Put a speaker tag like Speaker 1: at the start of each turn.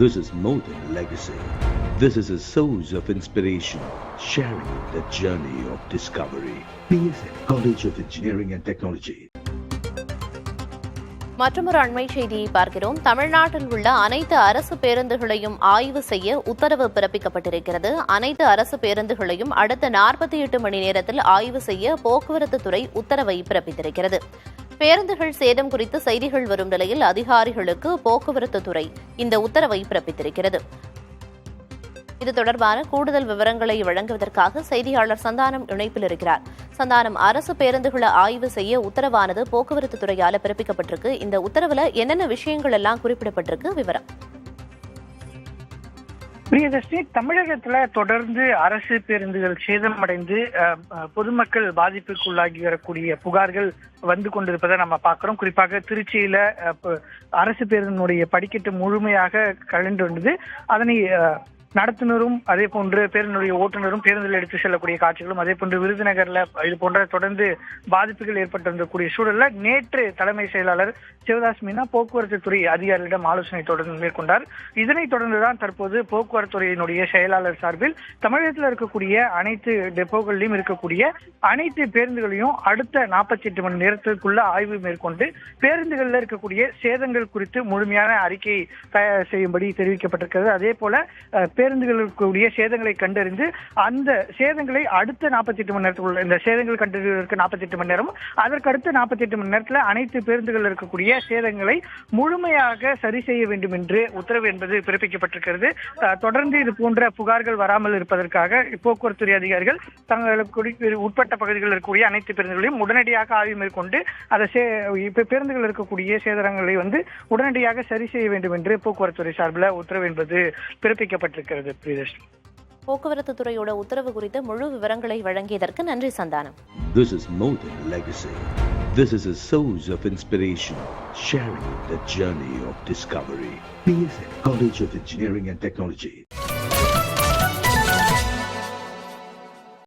Speaker 1: This is more than legacy. This is a source of inspiration, sharing the journey of discovery. PSN College of Engineering and Technology.
Speaker 2: மற்றொரு அண்மை செய்தியை பார்க்கிறோம். தமிழ்நாட்டில் உள்ள அனைத்து அரசு பேருந்துகளையும் ஆய்வு செய்ய உத்தரவு பிறப்பிக்கப்பட்டிருக்கிறது. அனைத்து அரசு பேருந்துகளையும் அடுத்த 48 மணி நேரத்தில் ஆய்வு செய்ய போக்குவரத்து துறை உத்தரவை பிறப்பித்திருக்கிறது. பேருந்துகள் சேதம் குறித்து செய்திகள் வரும் நிலையில் அதிகாரிகளுக்கு போக்குவரத்து துறை இந்த உத்தரவை பிறப்பித்திருக்கிறது. இது தொடர்பான கூடுதல் விவரங்களை வழங்குவதற்காக செய்தியாளர் சந்தானம் இணைப்பில் இருக்கிறார். சந்தானம், அரசு பேருந்துகளை ஆய்வு செய்ய உத்தரவானது போக்குவரத்து துறையால பிறப்பிக்கப்பட்டிருக்கு. இந்த உத்தரவுல என்னென்ன விஷயங்கள் எல்லாம் குறிப்பிடப்பட்டிருக்கு? விவரம்.
Speaker 3: பிரியதர்ஷினி, தமிழகத்துல தொடர்ந்து அரசு பேருந்துகள் சேதமடைந்து பொதுமக்கள் பாதிப்புக்குள்ளாகி வரக்கூடிய புகார்கள் வந்து கொண்டிருப்பதை நம்ம பார்க்கிறோம். குறிப்பாக திருச்சியில அரசு பேருந்தினுடைய படிக்கட்டு முழுமையாக கலண்டு வந்தது. அதனை நடத்துனரும் அதே போன்று பேருந்துடைய ஓட்டுநரும் பேருந்தில் எடுத்து செல்லக்கூடிய காட்சிகளும், அதே போன்று விருதுநகர்ல இது போன்ற தொடர்ந்து பாதிப்புகள் ஏற்பட்டிருந்தக்கூடிய சூழல்ல நேற்று தலைமை செயலாளர் சிவதாஸ் மீனா போக்குவரத்து துறை அதிகாரிகளிடம் ஆலோசனை தொடர்ந்து மேற்கொண்டார். இதனைத் தொடர்ந்துதான் தற்போது போக்குவரத்து துறையினுடைய செயலாளர் சார்பில் தமிழகத்தில் இருக்கக்கூடிய அனைத்து டெப்போகளிலும் இருக்கக்கூடிய அனைத்து பேருந்துகளையும் அடுத்த 48 மணி நேரத்திற்குள்ள ஆய்வு மேற்கொண்டு பேருந்துகளில் இருக்கக்கூடிய சேதங்கள் குறித்து முழுமையான அறிக்கை தயார் செய்யும்படி தெரிவிக்கப்பட்டிருக்கிறது. அதே போல பேருந்துகளுக்குரிய சேதங்களை கண்டறிந்து அந்த சேதங்களை அடுத்த 48 மணி நேரத்துக்குள்ள, இந்த சேதங்கள் கண்டறிவதற்கு 48 மணி நேரம், அதற்கு அடுத்த 48 மணி நேரத்தில் அனைத்து பேருந்துகள் இருக்கக்கூடிய சேதங்களை முழுமையாக சரி செய்ய வேண்டும் என்று உத்தரவு என்பது பிறப்பிக்கப்பட்டிருக்கிறது. தொடர்ந்து இது போன்ற புகார்கள் வராமல் இருப்பதற்காக போக்குவரத்துறை அதிகாரிகள் தங்களுக்கு உட்பட்ட பகுதிகளில் இருக்கக்கூடிய அனைத்து பேருந்துகளையும் உடனடியாக ஆய்வு மேற்கொண்டு அதை பேருந்துகள் இருக்கக்கூடிய சேதங்களை உடனடியாக சரி செய்ய வேண்டும் என்று போக்குவரத்துறை சார்பில் உத்தரவு என்பது பிறப்பிக்கப்பட்டிருக்கிறது.
Speaker 2: போக்குவரத்து துறையோட உத்தரவு குறித்த முழு விவரங்களை வழங்கியதற்கு நன்றி Santhanam.
Speaker 1: This is more than legacy. This is a source of inspiration, sharing the journey of discovery. PSN College of Engineering and Technology.